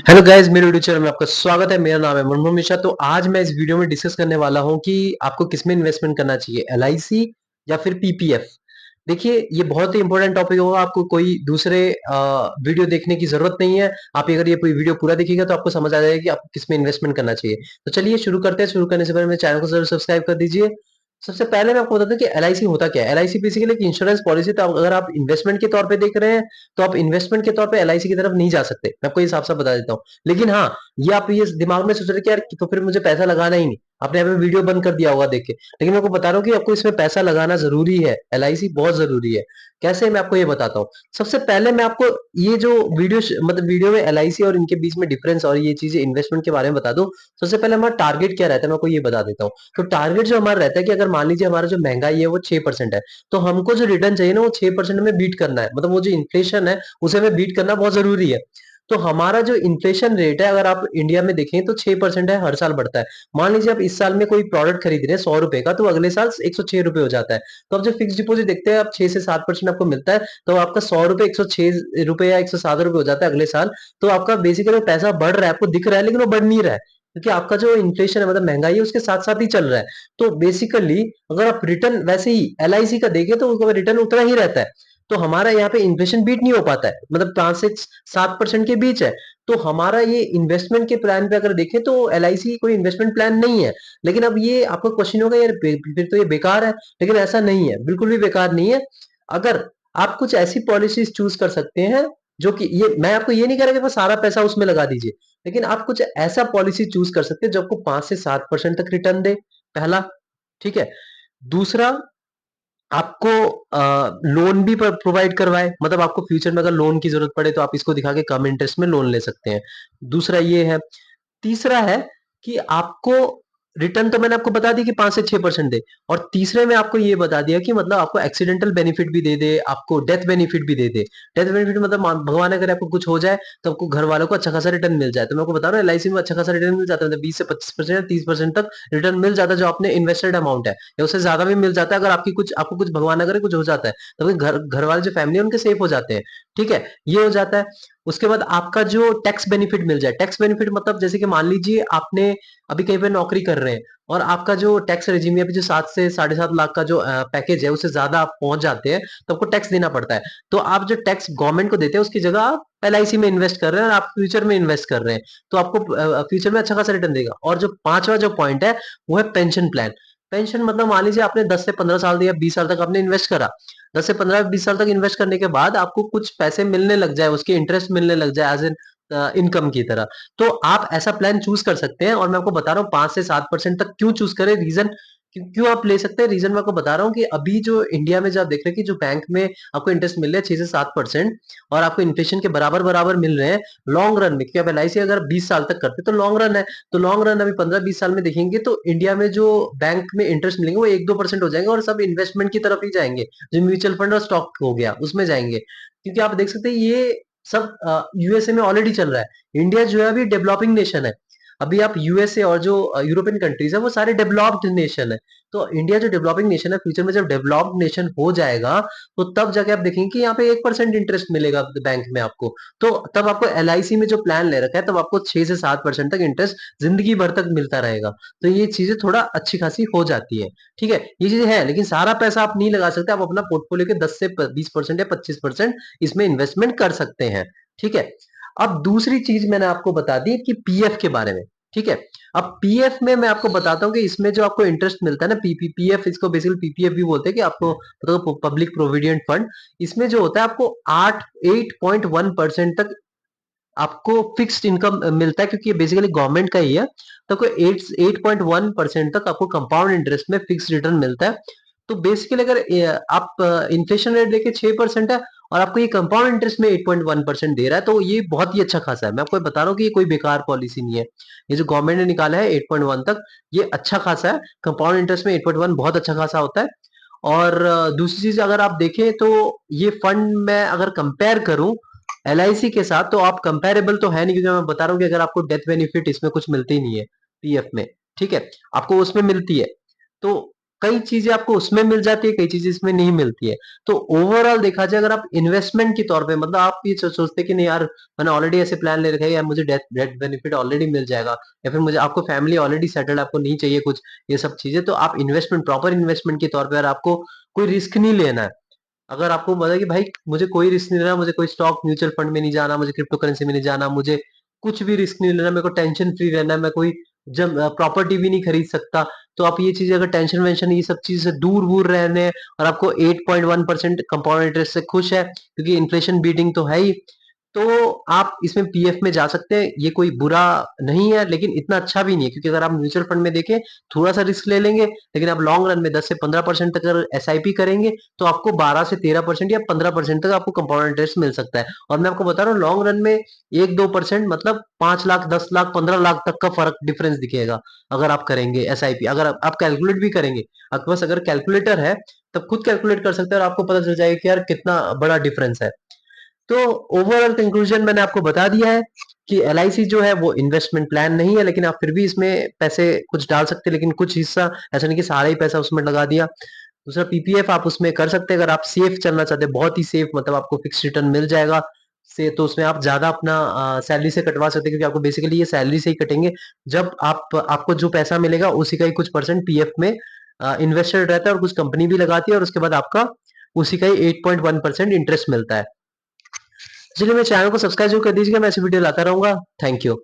Hello guys, मेरे YouTube channel में आपका स्वागत है। मेरा नाम है मनमोहन मिश्रा। तो आज मैं इस वीडियो में डिस्कस करने वाला हूं कि आपको किसमें इन्वेस्टमेंट करना चाहिए, एलआईसी या फिर पीपीएफ। देखिए, ये बहुत ही इंपॉर्टेंट टॉपिक होगा। आपको कोई दूसरे वीडियो देखने की जरूरत नहीं है। आप अगर ये पूरी वीडियो पूरा देखिएगा तो आपको समझ आ जाएगा कि आपको किसमें इन्वेस्टमेंट करना चाहिए। तो चलिए शुरू करते हैं। शुरू करने से पहले मेरे चैनल को जरूर सब्सक्राइब कर दीजिए। सबसे पहले मैं आपको बता दूं कि एलआईसी होता क्या है। एलआईसी बेसिकली एक इंश्योरेंस पॉलिसी। तो अगर आप इन्वेस्टमेंट के तौर पे देख रहे हैं तो आप इन्वेस्टमेंट के तौर पे एलआईसी की तरफ नहीं जा सकते। मैं आपको ये साफ-साफ बता देता हूँ। लेकिन हाँ, ये आप ये दिमाग में सोच रहे कि यार तो फिर मुझे पैसा लगाना ही नहीं। आपने यहाँ पे वीडियो बंद कर दिया होगा देख के। लेकिन मैं आपको बता रहा हूँ कि आपको इसमें पैसा लगाना ज़रूरी है। एलआईसी बहुत ज़रूरी है। कैसे, मैं आपको ये बताता हूँ। सबसे पहले मैं आपको ये जो मतलब वीडियो में एलआईसी और इनके बीच में डिफरेंस और ये चीज़ें इन्वेस्टमेंट के बारे में बता दूँ। सबसे पहले हमारा टारगेट क्या रहता है, मैं आपको ये बता देता हूँ। तो टारगेट जो हमारा रहता है कि अगर मान लीजिए हमारा जो महंगाई है वो 6% है, तो हमको जो रिटर्न चाहिए ना वो 6% में बीट करना है। मतलब वो जो इन्फ्लेशन है उसे हमें बीट करना बहुत जरूरी है। तो हमारा जो इन्फ्लेशन रेट है अगर आप इंडिया में देखें तो 6% है, हर साल बढ़ता है। मान लीजिए आप इस साल में कोई प्रोडक्ट खरीद रहे हैं 100 रुपए का, तो अगले साल 106 रुपए हो जाता है। तो आप जो फिक्स डिपॉजिट देखते हैं आप 6 से 7% आपको मिलता है, तो आपका 100 रुपए 106 रुपए या 107 रुपए हो जाता है अगले साल। तो आपका बेसिकली पैसा बढ़ रहा है, आपको दिख रहा है, लेकिन वो बढ़ नहीं रहा है क्योंकि आपका जो इन्फ्लेशन है मतलब महंगाई है उसके साथ साथ ही चल रहा है। तो बेसिकली अगर आप रिटर्न वैसे ही एलआईसी का देखें तो उसका रिटर्न उतना ही रहता है। तो हमारा यहाँ पे इन्फ्लेशन बीट नहीं हो पाता है, मतलब 5 से 7% के बीच है। तो हमारा ये इन्वेस्टमेंट के प्लान पे अगर देखें तो एलआईसी कोई इन्वेस्टमेंट प्लान नहीं है। लेकिन अब ये आपका क्वेश्चन होगा यार फिर तो ये बेकार है। लेकिन ऐसा नहीं है, बिल्कुल भी बेकार नहीं है। अगर आप कुछ ऐसी पॉलिसीज चूज कर सकते हैं जो कि ये मैं आपको ये नहीं कह रहा कि बस सारा पैसा उसमें लगा दीजिए। लेकिन आप कुछ ऐसा पॉलिसी चूज कर सकते हैं जो आपको 5 से 7% तक रिटर्न दे, पहला। ठीक है। दूसरा, आपको लोन भी प्रोवाइड करवाए, मतलब आपको फ्यूचर में अगर लोन की जरूरत पड़े तो आप इसको दिखा के कम इंटरेस्ट में लोन ले सकते हैं। दूसरा ये है। तीसरा है कि आपको रिटर्न तो मैंने आपको बता दी कि 5 से 6% दे। और तीसरे में आपको ये बता दिया कि मतलब आपको एक्सीडेंटल बेनिफिट भी दे दे, आपको डेथ बेनिफिट भी दे दे। डेथ बेनिफिट मतलब भगवान अगर आपको कुछ हो जाए तो आपको घर वालों को अच्छा खासा रिटर्न मिल जाए। तो मैं आपको बता रहा हूँ एलआईसी में अच्छा खासा रिटर्न मिल जाता है, मतलब 20 से 25% या 30% तक रिटर्न मिल जाता है जो आपने इन्वेस्टेड अमाउंट है, या उससे ज्यादा भी मिल जाता है अगर आपको कुछ भगवान अगर कुछ हो जाता है तो घर घर वाले जो फैमिली है उनके सेफ हो जाते हैं। ठीक है, ये हो जाता है। उसके बाद आपका जो टैक्स बेनिफिट मिल जाए। टैक्स बेनिफिट मतलब जैसे कि मान लीजिए आपने अभी कहीं पे नौकरी कर रहे हैं और आपका जो टैक्स रेजिम है अभी जो 7 से 7.5 लाख का जो पैकेज है उससे ज्यादा आप पहुंच जाते हैं तो आपको टैक्स देना पड़ता है। तो आप जो टैक्स गवर्नमेंट को देते हैं उसकी जगह आप एलआईसी में इन्वेस्ट कर रहे हैं और आप फ्यूचर में इन्वेस्ट कर रहे हैं, तो आपको फ्यूचर में अच्छा खासा रिटर्न देगा। और जो पांचवा जो पॉइंट है वो है पेंशन प्लान। पेंशन मतलब मान लीजिए आपने 10 से 15 साल या 20 साल तक आपने इन्वेस्ट करा। 10 से 15 20 साल तक इन्वेस्ट करने के बाद आपको कुछ पैसे मिलने लग जाए, उसके इंटरेस्ट मिलने लग जाए एज एन इनकम की तरह। तो आप ऐसा प्लान चूज कर सकते हैं। और मैं आपको बता रहा हूँ 5 से 7% तक क्यों चूज करें, रीजन क्यों आप ले सकते हैं। रीजन मैं आपको बता रहा हूँ कि अभी जो इंडिया में जो आप देख रहे हैं कि जो बैंक में आपको इंटरेस्ट मिल रहे हैं 6 से 7% और आपको इन्फ्लेशन के बराबर बराबर मिल रहे हैं लॉन्ग रन में, क्योंकि आप एलआईसी अगर 20 साल तक करते तो लॉन्ग रन है। तो लॉन्ग रन अभी 15 20 साल में देखेंगे तो इंडिया में जो बैंक में इंटरेस्ट मिलेंगे वो 1 2% हो जाएंगे और सब इन्वेस्टमेंट की तरफ ही जाएंगे। जो म्यूचुअल फंड और स्टॉक हो गया उसमें जाएंगे, क्योंकि आप देख सकते हैं ये सब यूएसए में ऑलरेडी चल रहा है। इंडिया जो है अभी डेवलपिंग नेशन है। अभी आप यूएसए और जो यूरोपियन कंट्रीज है वो सारे डेवलप्ड नेशन है। तो इंडिया जो डेवलपिंग नेशन है फ्यूचर में जब डेवलप्ड नेशन हो जाएगा तो तब जाके आप देखेंगे कि यहाँ पे 1% इंटरेस्ट मिलेगा बैंक में आपको। तो तब आपको एलआईसी में जो प्लान ले रखा है तब आपको 6 से 7% तक इंटरेस्ट जिंदगी भर तक मिलता रहेगा। तो ये चीजें थोड़ा अच्छी खासी हो जाती है। ठीक है, ये चीजें है, लेकिन सारा पैसा आप नहीं लगा सकते। आप अपना पोर्टफोलियो के 10 से 20% या 25% इसमें इन्वेस्टमेंट कर सकते हैं। ठीक है। अब दूसरी चीज मैंने आपको बता दी कि पीएफ के बारे में। ठीक है। अब पीएफ में मैं आपको बताता हूँ कि इसमें जो आपको इंटरेस्ट मिलता है ना, पीपीपीएफ, इसको बेसिकली पीपीएफ भी बोलते हैं कि आपको मतलब पब्लिक प्रोविडेंट फंड। इसमें जो होता है आपको 8.1% तक आपको फिक्स्ड इनकम मिलता है, क्योंकि ये बेसिकली गवर्नमेंट का ही है। तो आपको 8.1% तक आपको कंपाउंड इंटरेस्ट में फिक्स रिटर्न मिलता है। तो बेसिकली अगर आप इन्फ्लेशन रेट देखे 6% है और आपको ये कंपाउंड इंटरेस्ट में 8.1% दे रहा है, तो ये बहुत ही अच्छा खासा है। मैं आपको बता रहा हूँ कि ये कोई बेकार पॉलिसी नहीं है। ये जो गवर्नमेंट ने निकाला है 8.1 तक, ये अच्छा खासा है। कंपाउंड इंटरेस्ट में 8.1 बहुत अच्छा खासा होता है। और दूसरी चीज अगर आप देखें तो ये फंड मैं अगर कंपेयर करूं एलआईसी के साथ तो आप कंपेरेबल तो है नहीं, क्योंकि मैं बता रहा हूँ कि अगर आपको डेथ बेनिफिट इसमें कुछ मिलती ही नहीं है पीएफ में। ठीक है, आपको उसमें मिलती है। तो कई चीजें आपको उसमें मिल जाती है, कई चीजें इसमें नहीं मिलती है। तो ओवरऑल देखा जाए अगर आप इन्वेस्टमेंट के तौर पे मतलब आप ये सोचते कि नहीं यार मैंने ऑलरेडी ऐसे प्लान ले रखा है यार मुझे डेथ डेथ बेनिफिट ऑलरेडी मिल जाएगा, या फिर मुझे आपको फैमिली ऑलरेडी सेटल्ड, आपको नहीं चाहिए कुछ ये सब चीजें, तो आप इन्वेस्टमेंट प्रॉपर इन्वेस्टमेंट के तौर पर आपको कोई रिस्क नहीं लेना है। अगर आपको पता है कि भाई मुझे कोई रिस्क नहीं लेना, मुझे कोई स्टॉक म्यूचुअल फंड में नहीं जाना, मुझे क्रिप्टो करेंसी में नहीं जाना, मुझे कुछ भी रिस्क नहीं लेना, मेरे को टेंशन फ्री रहना है, मैं कोई जब प्रॉपर्टी भी नहीं खरीद सकता, तो आप ये चीजें अगर टेंशन वेंशन ये सब चीज से दूर दूर रहने हैं और आपको 8.1% कंपाउंड इंटरेस्ट से खुश है क्योंकि इन्फ्लेशन बीटिंग तो है ही, तो आप इसमें पीएफ में जा सकते हैं। ये कोई बुरा नहीं है लेकिन इतना अच्छा भी नहीं है, क्योंकि अगर आप म्यूचुअल फंड में देखें थोड़ा सा रिस्क ले लेंगे, लेकिन आप लॉन्ग रन में 10 से 15% तक अगर एसआईपी करेंगे तो आपको 12 से 13% या 15% तक आपको कंपाउंड इंटरेस्ट मिल सकता है। और मैं आपको बता रहा हूँ लॉन्ग रन में 1-2% मतलब 5 लाख 10 लाख 15 लाख तक का फर्क डिफरेंस दिखेगा अगर आप करेंगे एसआईपी। अगर आप कैलकुलेट भी करेंगे, आपके पास अगर कैलकुलेटर है तब खुद कैलकुलेट कर सकते हैं और आपको पता चल जाएगा कि यार कितना बड़ा डिफरेंस है। तो ओवरऑल कंक्लूजन मैंने आपको बता दिया है कि एलआईसी जो है वो इन्वेस्टमेंट प्लान नहीं है, लेकिन आप फिर भी इसमें पैसे कुछ डाल सकते हैं, लेकिन कुछ हिस्सा, ऐसा नहीं कि सारा ही पैसा उसमें लगा दिया। दूसरा पीपीएफ आप उसमें कर सकते हैं अगर आप सेफ चलना चाहते हैं, बहुत ही सेफ, मतलब आपको फिक्स रिटर्न मिल जाएगा से, तो उसमें आप ज्यादा अपना सैलरी से कटवा सकते हैं, क्योंकि आपको बेसिकली ये सैलरी से ही कटेंगे। जब आपको जो पैसा मिलेगा उसी का ही कुछ परसेंट पीएफ में इन्वेस्टेड रहता है और कुछ कंपनी भी लगाती है, और उसके बाद आपका उसी का ही 8.1% इंटरेस्ट मिलता है। चलिए मेरे चैनल को सब्सक्राइब जरूर कर दीजिएगा, मैं ऐसी वीडियो लाता रहूंगा। Thank you.